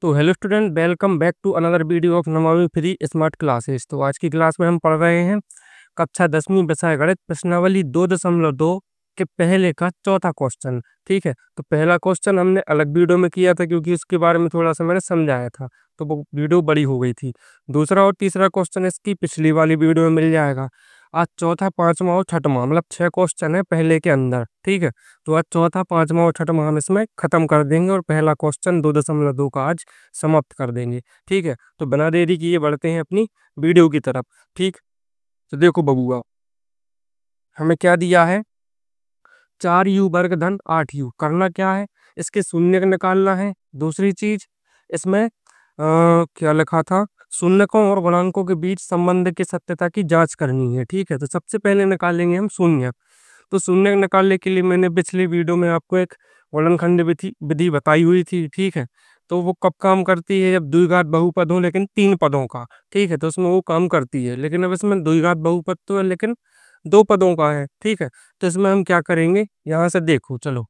तो hello student, welcome back to another video of Namami free smart classes. तो आज की क्लास में हम पढ़ रहे हैं कक्षा 10वीं विषय गणित प्रश्नावली 2.2 के पहले का चौथा क्वेश्चन। ठीक है, तो पहला क्वेश्चन हमने अलग वीडियो में किया था क्योंकि उसके बारे में थोड़ा सा मैंने समझाया था, तो वो वीडियो बड़ी हो गई थी। दूसरा और तीसरा क्वेश्चन इसकी पिछली वाली वीडियो में मिल जाएगा। आज चौथा, पांचवा और छठवां, मतलब 6 क्वेश्चन है पहले के अंदर। ठीक है, तो आज चौथा, पांचवा और छठवां हम इसमें खत्म कर देंगे और पहला क्वेश्चन 2.2 का आज समाप्त कर देंगे। ठीक है, तो बिना देरी किए बढ़ते हैं अपनी वीडियो की तरफ। ठीक, तो देखो बबुआ, हमें क्या दिया है, 4u वर्ग धन 8u। करना क्या है, इसके शून्य निकालना है। दूसरी चीज इसमें क्या लिखा था, शून्यकों और गुणांकों के बीच संबंध की सत्यता की जांच करनी है। ठीक है, तो सबसे पहले निकालेंगे हम शून्य। तो शून्य निकालने के लिए मैंने पिछली वीडियो में आपको एक वर्णनखंड विधि बताई हुई थी। ठीक है, तो वो कब काम करती है, जब द्विघात बहुपद हो लेकिन 3 पदों का। ठीक है, तो उसमें वो काम करती है, लेकिन अब इसमें द्विघात बहुपद तो है लेकिन 2 पदों का है। ठीक है, तो इसमें हम क्या करेंगे, यहाँ से देखो, चलो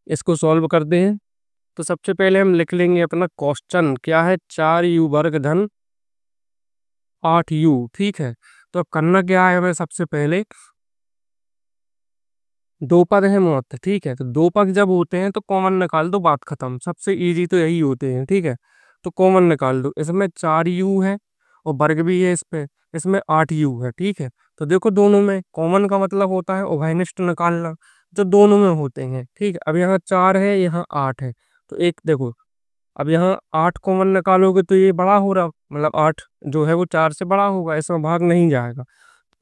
इसको सॉल्व करते हैं। तो सबसे पहले हम लिख लेंगे अपना क्वेश्चन क्या है, 4u वर्ग धन 8u। ठीक है, तो अब करना क्या है, हमें सबसे पहले दो पद है मौत। ठीक है, तो दो पद जब होते हैं तो कॉमन निकाल दो, बात खत्म। सबसे इजी तो यही होते हैं। ठीक है, तो कॉमन निकाल दो। इसमें 4u है और वर्ग भी है इस पे, इसमें 8u है। ठीक है, तो देखो दोनों में कॉमन का मतलब होता है उभयनिष्ठ निकालना, जो दोनों में होते हैं। ठीक है, अब यहाँ 4 है, यहाँ 8 है, तो एक देखो, अब यहाँ 8 कॉमन निकालोगे तो ये बड़ा हो रहा, मतलब 8 जो है वो 4 से बड़ा होगा, इसमें भाग नहीं जाएगा।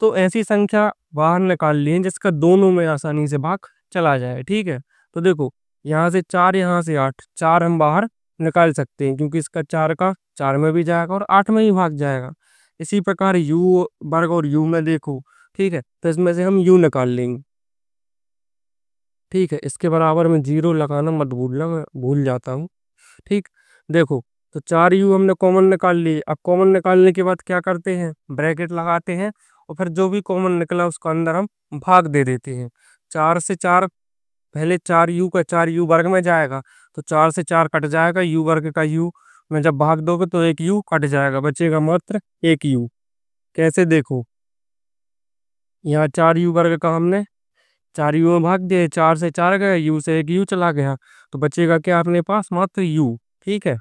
तो ऐसी संख्या बाहर निकाल लिए जिसका दोनों में आसानी से भाग चला जाए। ठीक है, तो देखो यहाँ से 4, यहाँ से 8, 4 हम बाहर निकाल सकते हैं क्योंकि इसका 4 का 4 में भी जाएगा और 8 में ही भाग जाएगा। इसी प्रकार u वर्ग और u में देखो। ठीक है, तो इसमें से हम u निकाल लेंगे। ठीक है, इसके बराबर में 0 लगाना मत भूलना, मैं भूल जाता हूँ। ठीक, देखो, तो 4u हमने कॉमन निकाल लिए। अब कॉमन निकालने के बाद क्या करते हैं, ब्रैकेट लगाते हैं और फिर जो भी कॉमन निकला उसका अंदर हम भाग दे देते हैं। 4 से 4, पहले 4u का 4u वर्ग में जाएगा, तो 4 से 4 कट जाएगा, u वर्ग का u में जब भाग दोगे तो एक u कट जाएगा, बचेगा मात्र एक u। कैसे, देखो यहाँ 4u वर्ग का हमने 4u में भाग दिए, 4 से 4 गए, u से एक u चला गया, तो बचेगा क्या अपने पास, मात्र u। ठीक है,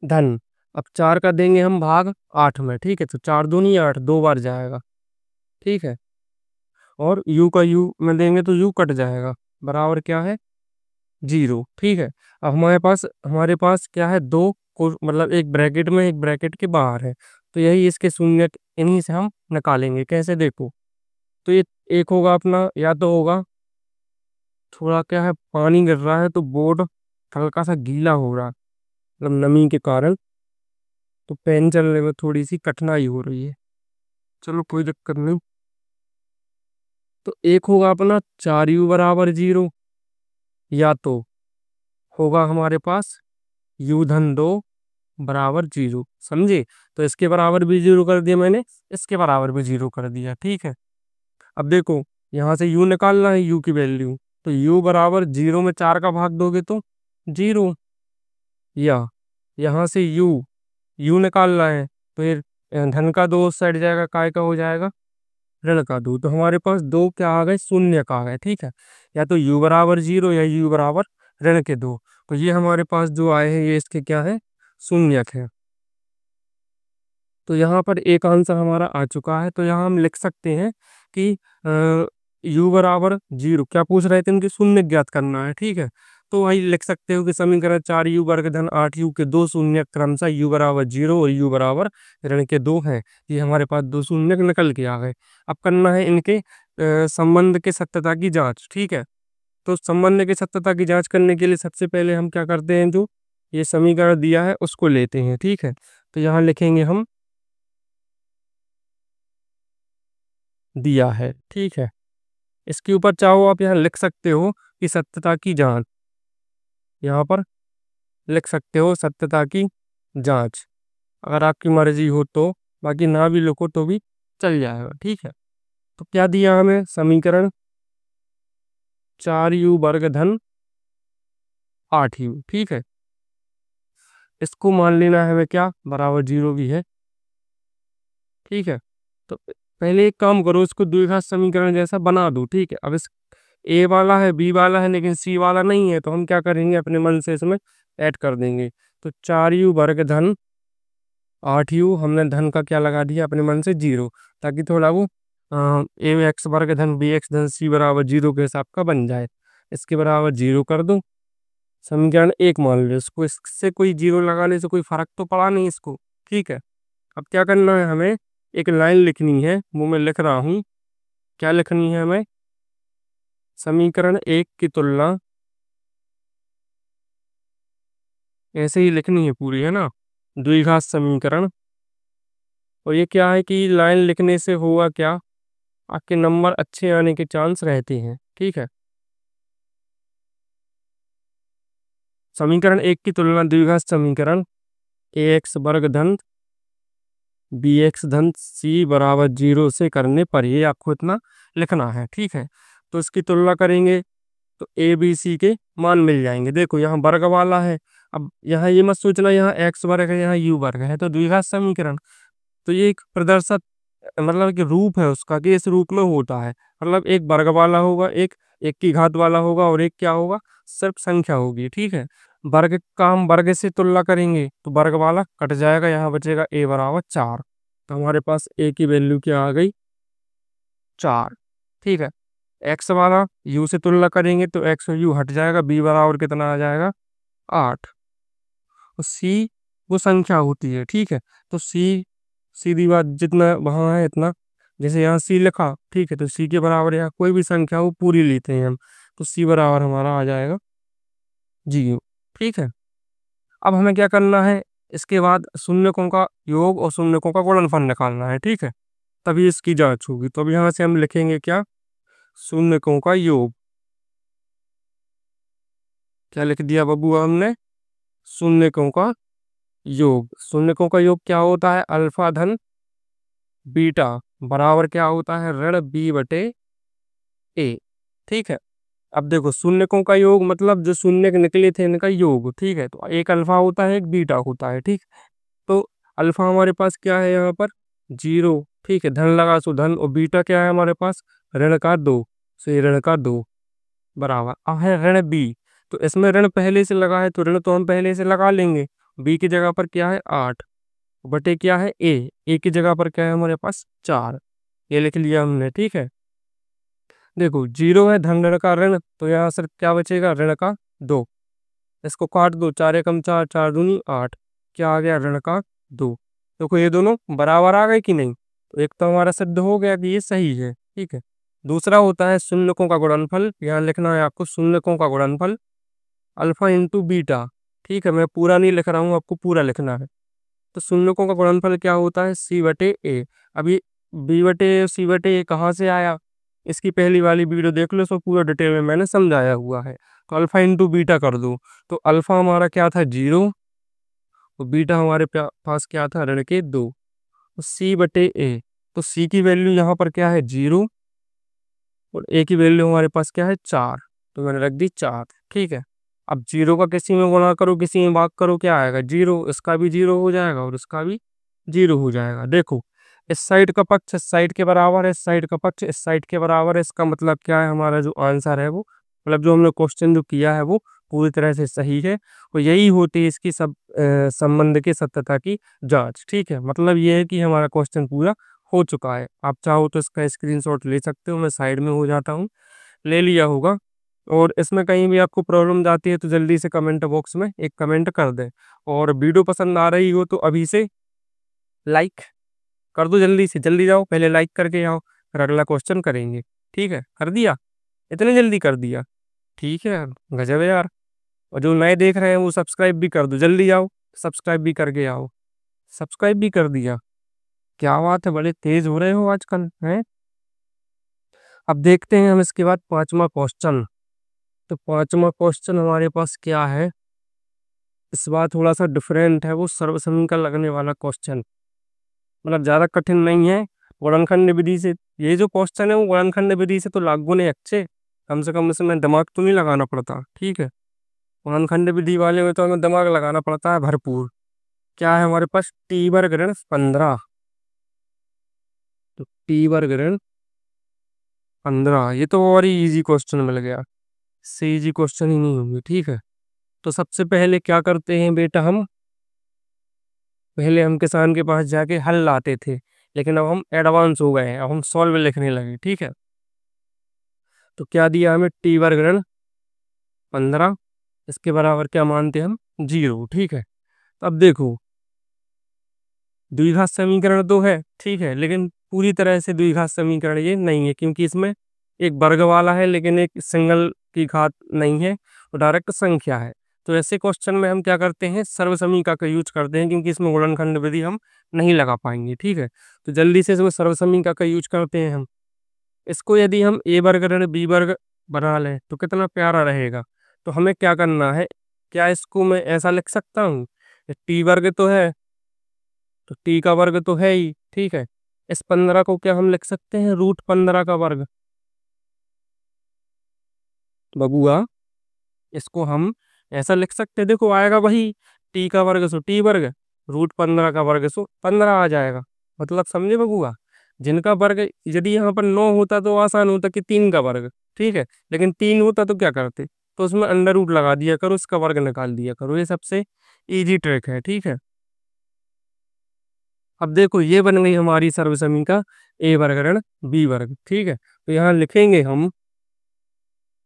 धन, अब 4 का देंगे हम भाग 8 में। ठीक है, तो 4 दूनी 8, 2 बार जाएगा। ठीक है, और u का u में देंगे तो u कट जाएगा, बराबर क्या है, 0। ठीक है, अब हमारे पास क्या है, दो को मतलब एक ब्रैकेट में एक ब्रैकेट के बाहर है, तो यही इसके शून्य इन्हीं से हम निकालेंगे। कैसे, देखो, तो ये एक होगा अपना, या तो होगा थोड़ा क्या है, पानी गिर रहा है तो बोर्ड हल्का सा गीला हो रहा है, मतलब नमी के कारण, तो पेन चलने में थोड़ी सी कठिनाई हो रही है। चलो कोई दिक्कत नहीं। तो एक होगा अपना 4u बराबर 0, या तो होगा हमारे पास u धन 2 बराबर 0। समझे, तो इसके बराबर भी 0 कर दिया मैंने, इसके बराबर भी 0 कर दिया। ठीक है, अब देखो यहाँ से u निकालना है, u की वैल्यू, तो u बराबर 0 में 4 का भाग दोगे तो 0, या यहाँ से u निकालना है तो ये धन का 2 उस साइड जाएगा, काय का हो जाएगा, ऋण का 2। तो हमारे पास दो क्या आ गए, शून्य का आ गए। ठीक है, या तो u बराबर 0 या u बराबर ऋण के 2। तो ये हमारे पास जो आए हैं ये इसके क्या है, शून्यक है। तो यहाँ पर एक आंसर हमारा आ चुका है। तो यहाँ हम लिख सकते हैं कि u बराबर 0, क्या पूछ रहे थे, इनकी शून्य ज्ञात करना है। ठीक है, तो वही लिख सकते हो कि समीकरण 4u वर्ग धन 8u के दो शून्य क्रमशः u बराबर 0 और u बराबर ऋण के 2 हैं। ये हमारे पास दो शून्य निकल के आ गए। अब करना है इनके संबंध के सत्यता की जांच। ठीक है, तो संबंध की सत्यता की जांच करने के लिए सबसे पहले हम क्या करते हैं, जो ये समीकरण दिया है उसको लेते हैं। ठीक है, तो यहाँ लिखेंगे हम दिया है। ठीक है, इसके ऊपर चाहो आप यहाँ लिख सकते हो कि सत्यता की जांच, यहाँ पर लिख सकते हो सत्यता की जांच, अगर आपकी मर्जी हो तो, बाकी ना भी लिखो तो भी चल जाएगा। ठीक है, तो क्या दिया हमें, समीकरण 4u वर्ग धन 8u। ठीक है, इसको मान लेना है हमें क्या, बराबर 0 भी है। ठीक है, तो पहले एक काम करो, इसको द्विघात समीकरण जैसा बना दो। ठीक है, अब इस ए वाला है, बी वाला है, लेकिन सी वाला नहीं है, तो हम क्या करेंगे, अपने मन से इसमें ऐड कर देंगे। तो 4u वर्ग धन 8u, हमने धन का क्या लगा दिया अपने मन से 0, ताकि थोड़ा वो ए एक्स वर्ग धन बी एक्स धन सी बराबर 0 के हिसाब का बन जाए। इसके बराबर 0 कर दो, समीकरण 1 मान लो इसको। इससे कोई 0 लगाने से कोई फर्क तो पड़ा नहीं इसको। ठीक है, अब क्या करना है, हमें एक लाइन लिखनी है, वो मैं लिख रहा हूँ। क्या लिखनी है हमें, समीकरण 1 की तुलना ऐसे ही लिखनी है पूरी, है ना, द्विघात समीकरण। और ये क्या है कि लाइन लिखने से हुआ क्या, आपके नंबर अच्छे आने के चांस रहते हैं। ठीक है, समीकरण 1 की तुलना द्विघात समीकरण ए एक्स वर्ग धन बी एक्स धन सी बराबर 0 से करने पर, ये आपको इतना लिखना है। ठीक है, तो इसकी तुलना करेंगे तो ए बी सी के मान मिल जाएंगे। देखो यहाँ वर्ग वाला है, अब यहाँ ये मत सोचना यहाँ एक्स वर्ग है, यहाँ यू वर्ग है, तो द्विघात समीकरण। तो ये एक प्रदर्शित, मतलब कि रूप है उसका, कि इस रूप में होता है। मतलब एक वर्ग वाला होगा, एक एक की घात वाला होगा, और एक क्या होगा, सिर्फ संख्या होगी। ठीक है, वर्ग का हम वर्ग से तुलना करेंगे तो वर्ग वाला कट जाएगा, यहाँ बचेगा ए बराबर 4। तो हमारे पास ए की वैल्यू क्या आ गई, 4। ठीक है, एक्स वाला यू से तुलना करेंगे तो एक्स और यू हट जाएगा, बी बराबर कितना आ जाएगा, 8। तो सी वो संख्या होती है। ठीक है, तो सी, सीधी बात, जितना वहाँ है इतना, जैसे यहाँ सी लिखा, ठीक है, तो सी के बराबर या कोई भी संख्या वो पूरी लेते हैं हम, तो सी बराबर हमारा आ जाएगा 0। ठीक है, अब हमें क्या करना है, इसके बाद शून्यकों का योग और शून्यकों का गुणनफल निकालना है। ठीक है, तभी इसकी जांच होगी। तो अब यहाँ से हम लिखेंगे क्या, शून्यकों का योग। क्या लिख दिया बबू हमने, शून्यकों का योग। शून्यकों का योग क्या होता है, अल्फा धन बीटा बराबर क्या होता है, ऋण बी बटे ए। ठीक है, अब देखो शून्यकों का योग मतलब जो शून्य निकले थे इनका योग। ठीक है, तो एक अल्फा होता है, एक बीटा होता है। ठीक, तो अल्फा हमारे पास क्या है यहाँ पर, 0। ठीक है, धन लगा सो धन, और बीटा क्या है हमारे पास, ऋण का 2, सो ये ऋण का 2 बराबर अब है ऋण बी। तो इसमें ऋण पहले से लगा है, तो ऋण तो हम पहले से लगा लेंगे। बी की जगह पर क्या है 8, बटे क्या है ए की जगह पर क्या है हमारे पास 4, ये लिख लिया हमने। ठीक है, देखो 0 है धन ऋण का ऋण, तो यहाँ सिर्फ क्या बचेगा, ऋण का 2। इसको काट दो, 4 एकम 4, 4 दूनी 8, क्या आ गया, ऋण का 2। देखो ये दोनों बराबर आ गए कि नहीं, तो एक तो हमारा सिद्ध हो गया कि ये सही है। ठीक है, दूसरा होता है शून्यकों का गुणनफल। यहाँ लिखना है आपको शून्यकों का गुणनफल, अल्फा इंटू बीटा। ठीक है, मैं पूरा नहीं लिख रहा हूँ, आपको पूरा लिखना है। तो शून्यकों का गुणनफल क्या होता है, सी बटे ए। अभी बी बटे सी बटे ए कहाँ से आया, इसकी पहली वाली वीडियो देख लो, सो पूरा डिटेल में मैंने समझाया हुआ है। तो अल्फा इंटू बीटा कर दो, तो अल्फा हमारा क्या था 0, और बीटा हमारे पास क्या था, ऋण के 2। तो सी बटे ए, तो सी की वैल्यू यहाँ पर क्या है 0, और ए की वैल्यू हमारे पास क्या है 4, तो मैंने रख दी 4। ठीक है, अब 0 का किसी में गुणा करो, किसी में भाग करो, क्या आएगा 0, इसका भी 0 हो जाएगा और इसका भी 0 हो जाएगा। देखो इस साइड का पक्ष इस साइड के बराबर है, इस साइड का पक्ष इस साइड के बराबर है, इसका मतलब क्या है, हमारा जो आंसर है वो, मतलब जो हमने क्वेश्चन जो किया है वो पूरी तरह से सही है। और यही होती है इसकी सब संबंध की सत्यता की जांच। ठीक है, मतलब ये है कि हमारा क्वेश्चन पूरा हो चुका है। आप चाहो तो इसका स्क्रीनशॉट ले सकते हो, मैं साइड में हो जाता हूँ, ले लिया होगा। और इसमें कहीं भी आपको प्रॉब्लम आती है तो जल्दी से कमेंट बॉक्स में एक कमेंट कर दें। और वीडियो पसंद आ रही हो तो अभी से लाइक कर दो, जल्दी से जल्दी जाओ, पहले लाइक करके आओ, फिर अगला क्वेश्चन करेंगे। ठीक है, कर दिया, इतने जल्दी कर दिया, ठीक है यार, गजब है यार। और जो नए देख रहे हैं वो सब्सक्राइब भी कर दो, जल्दी आओ सब्सक्राइब भी करके आओ। सब्सक्राइब भी कर दिया, क्या बात है, बड़े तेज हो रहे हो आजकल हैं। अब देखते हैं हम इसके बाद पांचवा क्वेश्चन। तो पांचवा क्वेश्चन हमारे पास क्या है, इस बार थोड़ा सा डिफरेंट है, वो सर्वसमीकरण लगने वाला क्वेश्चन, मतलब ज्यादा कठिन नहीं है। गुणनखंड विधि से ये जो क्वेश्चन है वो गुणनखंड विधि से तो लागू नहीं, अच्छे, कम से कम इसमें दिमाग तो नहीं लगाना पड़ता। ठीक है, गुणनखंड विधि वाले में तो हमें दिमाग लगाना पड़ता है भरपूर। क्या है हमारे पास, टी वर्ग ऋण 15। तो टी वर्ग ऋण 15, ये तो और ही इजी क्वेश्चन मिल गया। इससे इजी क्वेश्चन ही नहीं होंगे, ठीक है। तो सबसे पहले क्या करते हैं बेटा, हम पहले हम किसान के पास जाके हल लाते थे, लेकिन अब हम एडवांस हो गए हैं, अब हम सॉल्व लिखने लगे, ठीक है। तो क्या दिया हमें, टी वर्ग ऋण 15, इसके बराबर क्या मानते हैं हम, 0, ठीक है। अब देखो, द्विघात समीकरण तो है, ठीक है, लेकिन पूरी तरह से द्विघात समीकरण ये नहीं है, क्योंकि इसमें एक वर्ग वाला है लेकिन एक सिंगल की घात नहीं है, वो डायरेक्ट संख्या है। तो ऐसे क्वेश्चन में हम क्या करते हैं, सर्वसमीका का यूज करते हैं, क्योंकि इसमें गुणनखंड विधि हम नहीं लगा पाएंगे, ठीक है। तो जल्दी से इसमें सर्वसमीका का यूज करते हैं हम। इसको यदि हम ए वर्ग ऋण बी वर्ग बना लें तो कितना प्यारा रहेगा। तो हमें क्या करना है, क्या इसको मैं ऐसा लिख सकता हूँ, टी वर्ग तो है, तो टी का वर्ग तो है ही, ठीक है। इस 15 को क्या हम लिख सकते हैं, √15 का वर्ग। बबुआ, इसको हम ऐसा लिख सकते हैं, देखो आएगा वही, टी का वर्ग सो टी वर्ग, √15 का वर्ग सो 15 आ जाएगा। मतलब समझे बबुआ, जिनका वर्ग यदि यहाँ पर 9 होता तो आसान होता कि 3 का वर्ग, ठीक है, लेकिन 3 होता तो क्या करते, तो उसमें अंडर रूट लगा दिया करो, इसका वर्ग निकाल दिया करो, ये सबसे इजी ट्रिक है, ठीक है। अब देखो, ये बन गई हमारी सर्वसमीका ए वर्ग ऋण बी वर्ग, ठीक है। तो यहाँ लिखेंगे हम,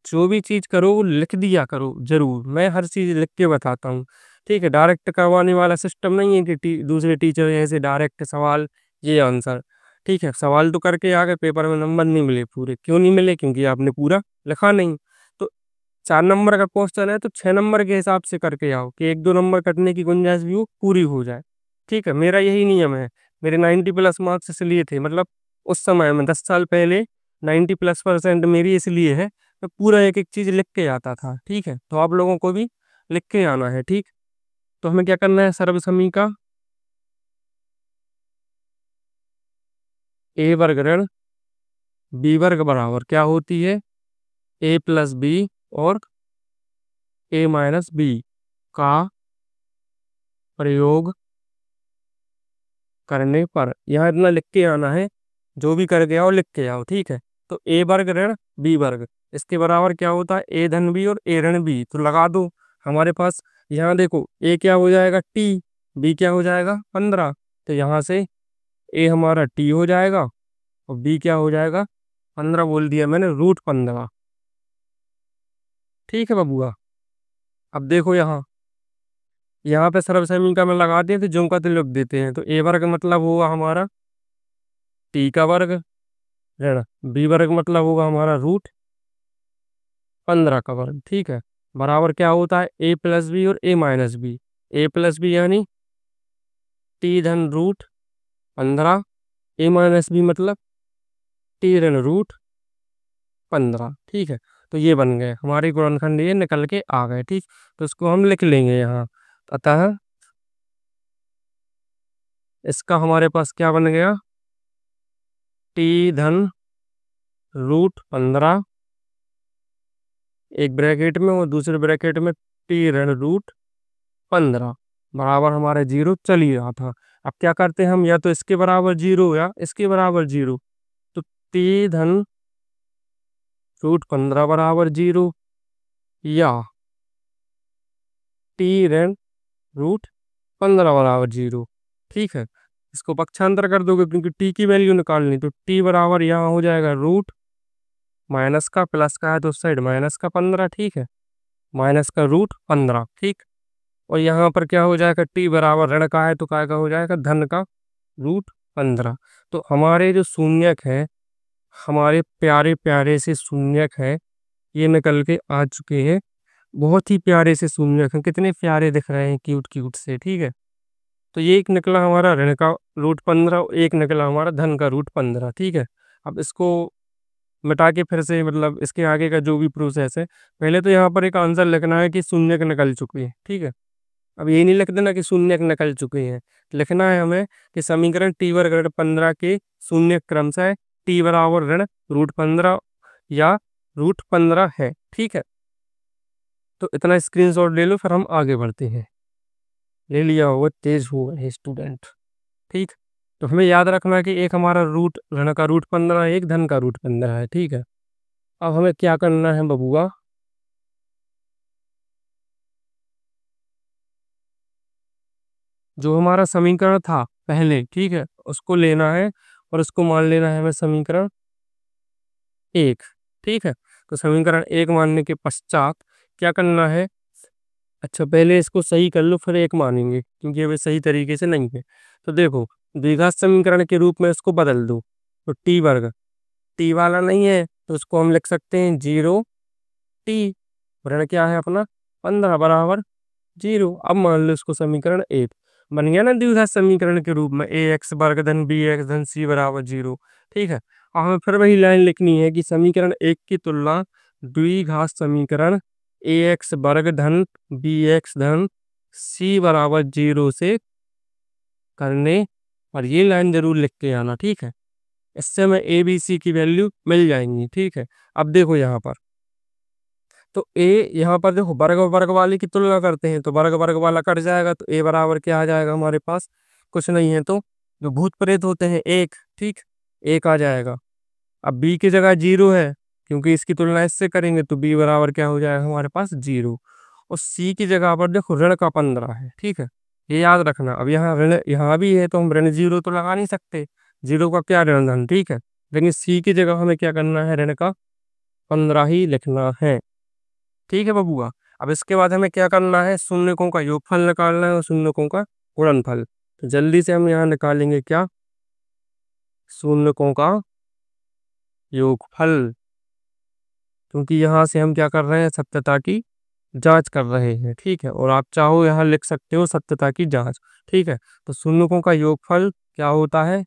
जो भी चीज करो वो लिख दिया करो जरूर, मैं हर चीज लिख के बताता हूँ, ठीक है। डायरेक्ट करवाने वाला सिस्टम नहीं है कि दूसरे टीचर ऐसे डायरेक्ट सवाल ये आंसर, ठीक है। सवाल तो करके आ गए, पेपर में नंबर नहीं मिले पूरे, क्यों नहीं मिले, क्योंकि आपने पूरा लिखा नहीं। तो 4 नंबर का क्वेश्चन है तो 6 नंबर के हिसाब से करके आओ, कि 1-2 नंबर कटने की गुंजाइश भी हो, पूरी हो जाए, ठीक है। मेरा यही नियम है, मेरे 90+ मार्क्स इसलिए थे, मतलब उस समय में 10 साल पहले 90+% मेरी इसलिए है, मैं पूरा एक एक चीज लिख के आता था, ठीक है। तो आप लोगों को भी लिख के आना है, ठीक। तो हमें क्या करना है, सर्वसमीका ए वर्ग ऋण बी वर्ग बराबर क्या होती है, a+b और a-b का प्रयोग करने पर, यहाँ इतना लिख के आना है, जो भी करके आओ लिख के आओ, ठीक है। तो ए वर्ग ऋण बी वर्ग, इसके बराबर क्या होता है, ए धन बी और ए ऋण बी, तो लगा दो हमारे पास। यहाँ देखो, ए क्या हो जाएगा टी, बी क्या हो जाएगा 15, तो यहाँ से ए हमारा टी हो जाएगा और बी क्या हो जाएगा, 15 बोल दिया मैंने, √15, ठीक है बबुआ। अब देखो यहाँ, यहाँ पे सर्वसमीका में लगा दिए तो जो का तिल लिख देते हैं। तो ए वर्ग मतलब हुआ हमारा टी का वर्ग, ऋण बी वर्ग मतलब होगा हमारा √15 का वर्ग, ठीक है। बराबर क्या होता है, a+b और a-b, a+b यानी टी धन √15, a-b मतलब टी ऋण √15, ठीक है। तो ये बन गए हमारे गुणनखंड, ये निकल के आ गए, ठीक। तो इसको हम लिख लेंगे यहाँ। अतः इसका हमारे पास क्या बन गया, टी धन √15, एक ब्रैकेट में और दूसरे ब्रैकेट में टी ऋण √15, बराबर हमारे 0 चल ही रहा था। अब क्या करते हैं हम, या तो इसके बराबर 0 या इसके बराबर 0। तो टी धन √15 बराबर 0, या टी ऋण √15 बराबर 0, ठीक है। इसको पक्षांतर कर दोगे, क्योंकि टी की वैल्यू निकालनी, तो टी बराबर यहाँ हो जाएगा रूट माइनस का, प्लस का है तो उस साइड माइनस का 15, ठीक है, माइनस का √15, ठीक। और यहाँ पर क्या हो जाएगा, टी बराबर ऋण का है तो काय का हो जाएगा, धन का √15। तो हमारे जो शून्यक है, हमारे प्यारे प्यारे से शून्यक है, ये निकल के आ चुके हैं। बहुत ही प्यारे से शून्यक हैं, कितने प्यारे दिख रहे हैं, क्यूट क्यूट से, ठीक है। तो ये एक निकला हमारा ऋण का √15, एक निकला हमारा धन का √15, ठीक है। अब इसको मिटा के फिर से, मतलब इसके आगे का जो भी प्रोसेस है, पहले तो यहाँ पर एक आंसर लिखना है कि शून्यक निकल चुके हैं, ठीक है। अब ये नहीं लिख देना कि शून्यक निकल चुके हैं, लिखना है हमें कि समीकरण टी वर्ग ऋण 15 के शून्य क्रमशः टी बराबर ऋण √15 या √15 है, ठीक है। तो इतना स्क्रीनशॉट ले लो, फिर हम आगे बढ़ते हैं। ले लिया होगा, तेज हो गए स्टूडेंट। ठीक। तो हमें याद रखना है कि एक हमारा रूट ऋण का रूट 15 है, एक धन का रूट 15 है। ठीक है। अब हमें क्या करना है बबुआ, जो हमारा समीकरण था पहले, ठीक है, उसको लेना है और उसको मान लेना है हमें समीकरण एक। ठीक है। तो समीकरण एक मानने के पश्चात क्या करना है, अच्छा पहले इसको सही कर लो फिर एक मानेंगे, क्योंकि ये सही तरीके से नहीं है। तो देखो, द्विघात समीकरण के रूप में इसको बदल दो। तो टी वर्ग, टी वाला नहीं है तो उसको हम लिख सकते हैं 0 टी। ऋण क्या है अपना 15 बराबर 0। अब मान लो इसको समीकरण एक बन गया ना द्विघात समीकरण के रूप में, ए एक्स वर्ग धन बी एक्स धन सी बराबर 0। ठीक है। और हमें फिर वही लाइन लिखनी है कि समीकरण एक की तुलना द्विघात समीकरण ए एक्स वर्ग धन बी एक्स धन सी बराबर 0 से करने, और ये लाइन जरूर लिख के आना। ठीक है। इससे हमें ए बी सी की वैल्यू मिल जाएंगी। ठीक है। अब देखो यहाँ पर, तो ए, यहाँ पर देखो वर्ग वर्ग वाले की तुलना करते हैं तो वर्ग वर्ग वाला कट जाएगा, तो ए बराबर क्या आ जाएगा हमारे पास, कुछ नहीं है तो जो भूत प्रेत होते हैं एक। ठीक। एक आ जाएगा। अब बी की जगह 0 है, क्योंकि इसकी तुलना इससे करेंगे तो बी बराबर क्या हो जाएगा हमारे पास 0। और सी की जगह पर देखो ऋण का 15 है। ठीक है। ये याद रखना। अब यहाँ ऋण यहाँ भी है तो हम ऋण 0 तो लगा नहीं सकते, 0 का क्या ऋण धन। ठीक है। लेकिन सी की जगह हमें क्या करना है, ऋण का 15 ही लिखना है। ठीक है बबुआ। अब इसके बाद हमें क्या करना है, शून्यकों का योगफल निकालना है और शून्यकों का गुणनफल। तो जल्दी से हम यहाँ निकालेंगे क्या, शून्यकों का योगफल, क्योंकि यहाँ से हम क्या कर रहे हैं, सत्यता की जांच कर रहे हैं। ठीक है। और आप चाहो यहाँ लिख सकते हो सत्यता की जांच। ठीक है। तो शून्यकों का योगफल क्या होता है,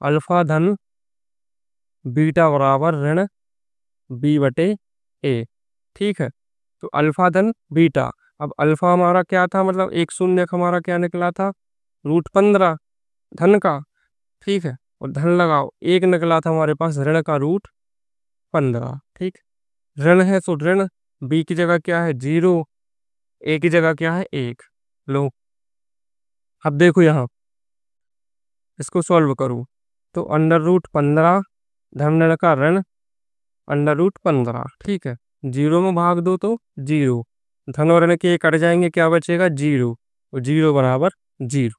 अल्फा धन बीटा बराबर ऋण बी बटे ए। ठीक है। तो अल्फा धन बीटा, अब अल्फा हमारा क्या था, मतलब एक शून्य हमारा क्या निकला था, रूट 15 धन का। ठीक है। और धन लगाओ, एक निकला था हमारे पास ऋण का रूट 15। ठीक। ऋण है तो ऋण, बी की जगह क्या है 0, ए की जगह क्या है 1। लो, अब देखो यहाँ इसको सॉल्व करूँ तो अंडर रूट 15 धन ऋण का ऋण अंडर रूट 15। ठीक है। 0 में भाग दो तो 0, धन और ऋण के कट जाएंगे, क्या बचेगा 0, और 0 बराबर 0।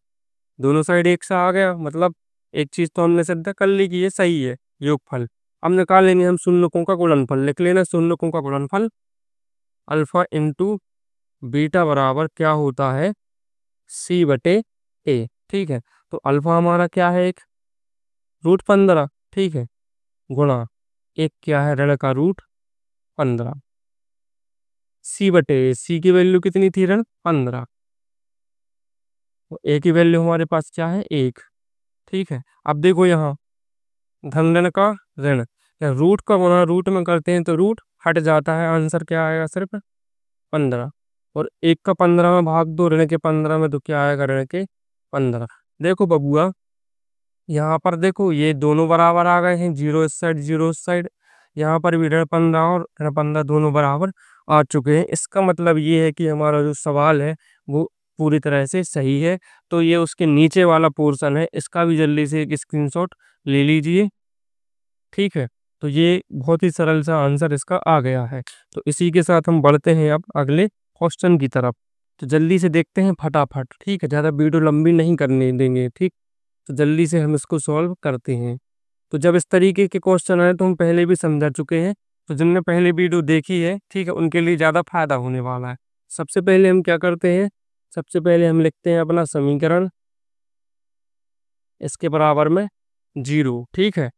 दोनों साइड एक सा आ गया, मतलब एक चीज तो हमने सिद्ध कर ली कि ये सही है, योगफल। अब निकाल लेंगे हम शून्यकों का गुणनफल, लिख लेना शून्यकों का गुणनफल अल्फा इंटू बीटा बराबर क्या होता है सी बटे ए। ठीक है। तो अल्फा हमारा क्या है, एक रूट 15। ठीक है। गुणा एक क्या है, ऋण का रूट 15, सी बटे ए, सी की वैल्यू कितनी थी, ऋण 15, ए की वैल्यू हमारे पास क्या है 1। ठीक है। अब देखो यहाँ धन ऋण का ऋण, या रूट का गुणा रूट में करते हैं तो रूट हट जाता है, आंसर क्या आएगा सिर्फ 15। और एक का 15 में भाग दो ऋण के 15 में तो क्या आएगा, ऋण के 15। देखो बबुआ, यहाँ पर देखो ये दोनों बराबर आ गए हैं, 0 इस साइड 0 इस साइड। यहाँ पर भी ऋण 15 और ऋण 15 दोनों बराबर आ चुके हैं। इसका मतलब ये है कि हमारा जो सवाल है वो पूरी तरह से सही है। तो ये उसके नीचे वाला पोर्शन है, इसका भी जल्दी से एक स्क्रीनशॉट ले लीजिए। ठीक है। तो ये बहुत ही सरल सा आंसर इसका आ गया है। तो इसी के साथ हम बढ़ते हैं अब अगले क्वेश्चन की तरफ। तो जल्दी से देखते हैं फटाफट। ठीक है। ज़्यादा वीडियो लंबी नहीं करने देंगे। ठीक। तो जल्दी से हम इसको सॉल्व करते हैं। तो जब इस तरीके के क्वेश्चन आए तो हम पहले भी समझा चुके हैं, तो जिनने पहले वीडियो देखी है, ठीक है, उनके लिए ज़्यादा फायदा होने वाला है। सबसे पहले हम क्या करते हैं, सबसे पहले हम लिखते हैं अपना समीकरण इसके बराबर में 0। ठीक है।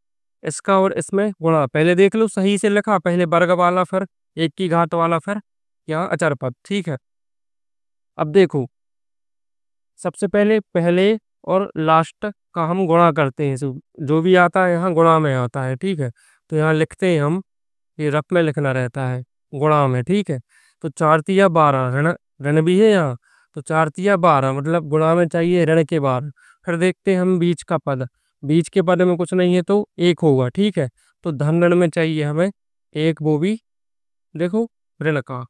इसका और इसमें गुणा, पहले देख लो सही से लिखा, पहले वर्ग वाला फिर एक की घात वाला फिर यहाँ अचर पद। ठीक है। अब देखो, सबसे पहले पहले और लास्ट का हम गुणा करते हैं, जो भी आता है यहाँ गुणा में आता है। ठीक है। तो यहाँ लिखते हैं हम, ये रफ में लिखना रहता है गुणा में। ठीक है। तो 4 तिया 12, ऋण ऋण भी है यहाँ, तो 4 तिया 12 मतलब गुणा में चाहिए ऋण के 12। फिर देखते हैं हम बीच का पद, बीच के पद में कुछ नहीं है तो एक होगा। ठीक है। तो धन ऋण में चाहिए हमें एक, वो भी देखो ऋण का।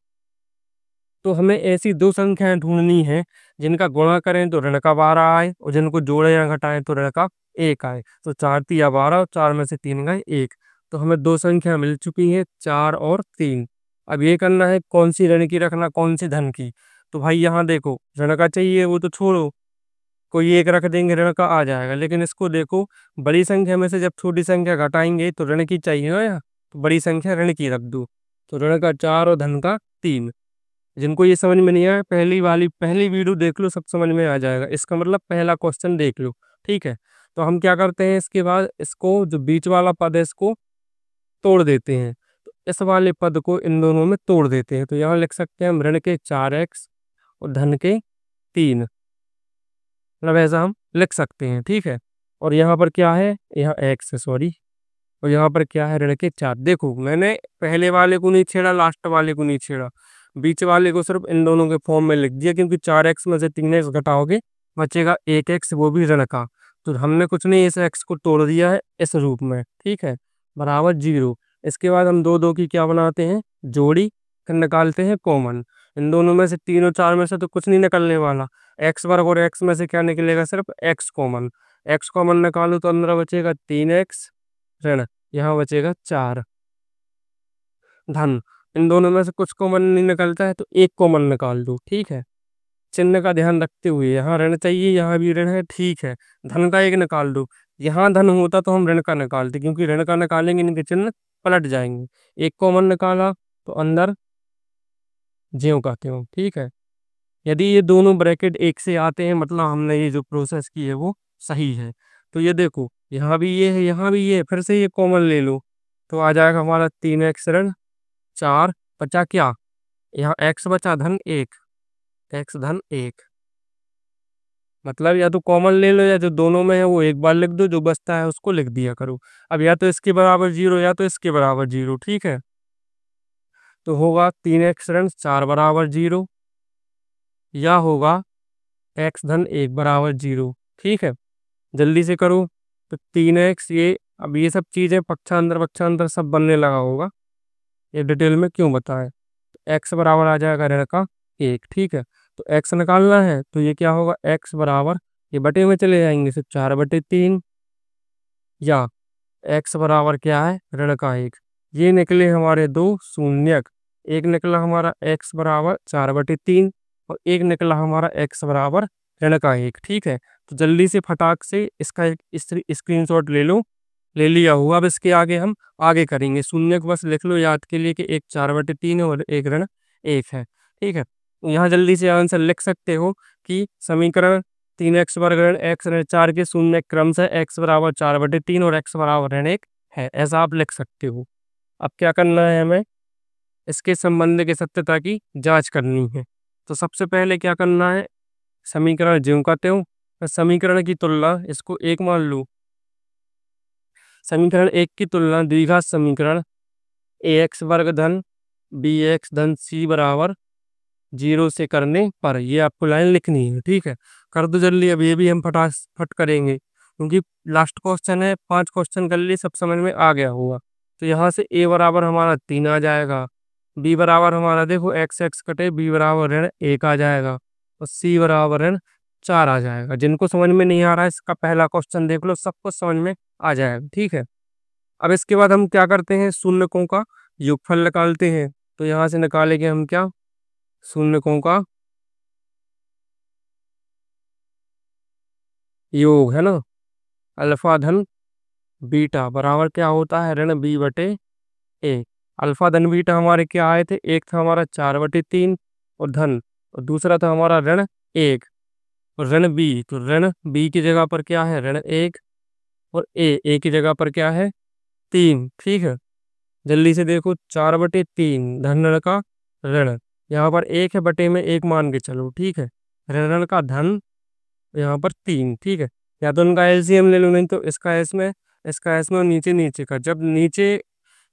तो हमें ऐसी दो संख्याएं ढूंढनी है जिनका गुणा करें तो ऋण का 12 आए और जिनको जोड़े या घटाएं तो ऋण का 1 आए। तो 4 तिया 12 और 4 में से 3 गए 1। तो हमें दो संख्या मिल चुकी है, 4 और 3। अब ये करना है कौन सी ऋण की रखना, कौन सी धन की। तो भाई यहाँ देखो, ऋण का चाहिए वो तो छोड़ो, कोई एक रख देंगे ऋण का आ जाएगा। लेकिन इसको देखो, बड़ी संख्या में से जब छोटी संख्या घटाएंगे तो ऋण की चाहिए ना यार, तो बड़ी संख्या ऋण की रख दो। तो ऋण का 4 और धन का 3। जिनको ये समझ में नहीं आया, पहली वीडियो देख लो, सब समझ में आ जाएगा। इसका मतलब पहला क्वेश्चन देख लो, ठीक है। तो हम क्या करते हैं, इसके बाद इसको जो बीच वाला पद है इसको तोड़ देते हैं। तो इस वाले पद को इन दोनों में तोड़ देते हैं। तो यहाँ लिख सकते हैं हम ऋण के 4x और धन के 3, मतलब ऐसा हम लिख सकते हैं, ठीक है। और यहाँ पर क्या है, यहाँ x है, सॉरी। और यहाँ पर क्या है, ऋण के 4। देखो मैंने पहले वाले को नहीं छेड़ा, लास्ट वाले को नहीं छेड़ा, बीच वाले को सिर्फ इन दोनों के फॉर्म में लिख दिया, क्योंकि 4x में से 3x घटाओगे बचेगा 1x, वो भी ऋण का। तो हमने कुछ नहीं, इस x को तोड़ दिया है इस रूप में, ठीक है, बराबर 0। इसके बाद हम दो दो की क्या बनाते हैं, जोड़ी, फिर निकालते हैं कॉमन। इन दोनों में से 3 और 4 में से तो कुछ नहीं निकलने वाला, x वर्ग और x में से क्या निकलेगा, सिर्फ x कॉमन। x कॉमन निकालो तो अंदर बचेगा 3x ऋण, यहाँ बचेगा 4 धन। इन दोनों में से कुछ कॉमन नहीं निकलता है तो एक कॉमन निकाल दो, ठीक है। चिन्ह का ध्यान रखते हुए, यहाँ ऋण चाहिए, यहाँ भी ऋण है, ठीक है। धन का एक निकाल दो, यहाँ धन होता तो हम ऋण का निकालते, क्योंकि ऋण का निकालेंगे इनके चिन्ह पलट जाएंगे। एक कॉमन निकाला तो अंदर ज्यों का त्यों, ठीक है। यदि ये दोनों ब्रैकेट एक से आते हैं, मतलब हमने ये जो प्रोसेस की है वो सही है। तो ये देखो, यहाँ भी ये है, यहाँ भी ये है, फिर से ये कॉमन ले लो तो आ जाएगा हमारा 3x ऋण 4, बचा क्या, यहाँ x बचा धन 1, x धन 1। मतलब या तो कॉमन ले लो, या जो दोनों में है वो एक बार लिख दो, जो बचता है उसको लिख दिया करो। अब या तो इसके बराबर 0 या तो इसके बराबर 0, ठीक है। तो होगा 3x ऋण 4 बराबर 0, या होगा x धन 1 बराबर 0, ठीक है। जल्दी से करो। तो 3x, ये अब ये सब चीजें पक्षांतर सब बनने लगा होगा, ये डिटेल में क्यों बताएं। एक्स बराबर आ जाएगा ऋण का 1, ठीक है। तो एक्स निकालना है तो ये क्या होगा, एक्स बराबर, ये बटे में चले जाएंगे, सिर्फ 4/3, या एक्स बराबर क्या है, ऋण का 1। ये निकले हमारे दो शून्यक, एक निकला हमारा एक्स बराबर 4/3 और एक निकला हमारा एक्स बराबर ऋण का 1, ठीक है। तो जल्दी से फटाक से इसका एक स्क्रीनशॉट ले लो, ले लिया हुआ। अब इसके आगे हम आगे करेंगे, शून्य को बस लिख लो याद के लिए कि एक 4/3 है और एक ऋण 1 है, ठीक है। यहाँ जल्दी से आंसर लिख सकते हो कि समीकरण 3x वर्ग ऋण x ऋण 4 के शून्य क्रम से x बराबर 4/3 और x बराबर ऋण 1 है, ऐसा आप लिख सकते हो। अब क्या करना है, हमें इसके संबंध की सत्यता की जांच करनी है। तो सबसे पहले क्या करना है, समीकरण ज्यों का त्यों, समीकरण की तुलना, इसको एक मान लो। समीकरण 1 की तुलना द्विघात समीकरण ax वर्ग धन bx धन c बराबर 0 से करने पर, ये आपको लाइन लिखनी है, ठीक है। कर दो जल्दी, अब ये भी हम फटाफट करेंगे, क्योंकि लास्ट क्वेश्चन है, 5 क्वेश्चन कर लिए, सब समझ में आ गया होगा। तो यहाँ से a बराबर हमारा 3 आ जाएगा, b बराबर हमारा देखो x x कटे b बराबर ऋण 1 आ जाएगा, और c बराबर ऋण 4 आ जाएगा। जिनको समझ में नहीं आ रहा है, इसका पहला क्वेश्चन देख लो, सब कुछ समझ में आ जाएगा, ठीक है। अब इसके बाद हम क्या करते हैं, शून्यकों का योगफल निकालते हैं। तो यहाँ से निकालेंगे हम क्या, शून्यकों का योग, है ना। अल्फा धन बीटा बराबर क्या होता है, ऋण b/a। अल्फा धन बीटा हमारे क्या आए थे, एक था हमारा 4/3 और धन, और दूसरा था हमारा ऋण 1 और ऋण b। तो ऋण b की जगह पर क्या है, ऋण 1, और a की जगह पर क्या है, 3, ठीक है। जल्दी से देखो, 4/3 धन ऋण का ऋण, यहाँ पर 1 है, बटे में 1 मान के चलो, ठीक है। ऋण का धन, यहाँ पर 3, ठीक है। या तो उनका एलसीएम ले लो, नहीं तो इसका इसमें और नीचे नीचे का, जब नीचे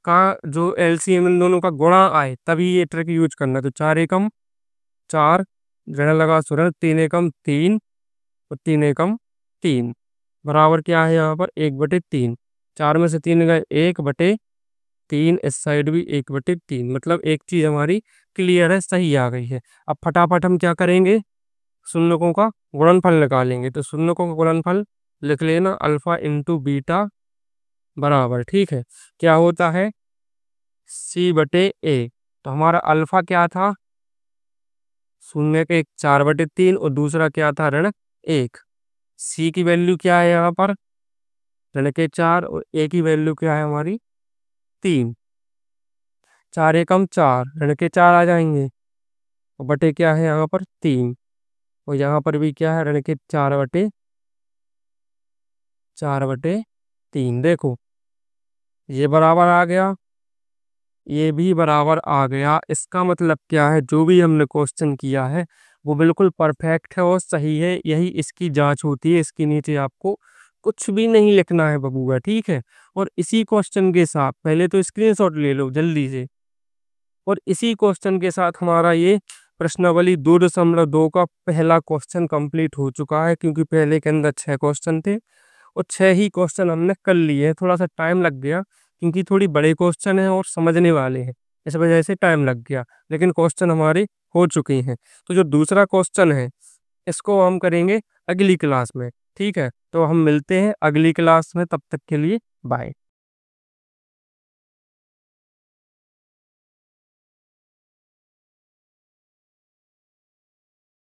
का जो एलसीएम इन दोनों का गुणा आए तभी ये ट्रिक यूज करना। तो 4 एकम 4, ऋण लगा सुरण, 3 एकम 3 और 3 एकम 3 बराबर क्या है, यहाँ पर 1/3। 4 में से 3 गए 1/3, 3, इस साइड भी 1/3, मतलब एक चीज हमारी क्लियर है, सही आ गई है। अब फटाफट हम क्या करेंगे, शून्यकों का गुणनफल निकालेंगे। तो शून्यकों का गुणनफल लिख लेना, अल्फा इंटू बीटा बराबर, ठीक है, क्या होता है, C/A। तो हमारा अल्फा क्या था, शून्य के 4/3, और दूसरा क्या था, ऋण 1। सी की वैल्यू क्या है यहाँ पर, ऋण के 4, और ए की वैल्यू क्या है हमारी 3। 4 एकम 4, ऋण के 4 आ जाएंगे, और बटे क्या है यहाँ पर 3, और यहाँ पर भी क्या है, ऋण के 4/3। देखो ये बराबर आ गया, ये भी बराबर आ गया। इसका मतलब क्या है, जो भी हमने क्वेश्चन किया है वो बिल्कुल परफेक्ट है और सही है, यही इसकी जांच होती है। इसके नीचे आपको कुछ भी नहीं लिखना है बबूआ, ठीक है। और इसी क्वेश्चन के साथ पहले तो स्क्रीनशॉट ले लो जल्दी से, और इसी क्वेश्चन के साथ हमारा ये प्रश्नावली 2.2 का पहला क्वेश्चन कंप्लीट हो चुका है, क्योंकि पहले के अंदर 6 क्वेश्चन थे और 6 ही क्वेश्चन हमने कर लिए हैं। थोड़ा सा टाइम लग गया क्योंकि थोड़ी बड़े क्वेश्चन हैं और समझने वाले हैं, इस वजह से टाइम लग गया, लेकिन क्वेश्चन हमारे हो चुके हैं। तो जो दूसरा क्वेश्चन है इसको हम करेंगे अगली क्लास में, ठीक है। तो हम मिलते हैं अगली क्लास में, तब तक के लिए बाय।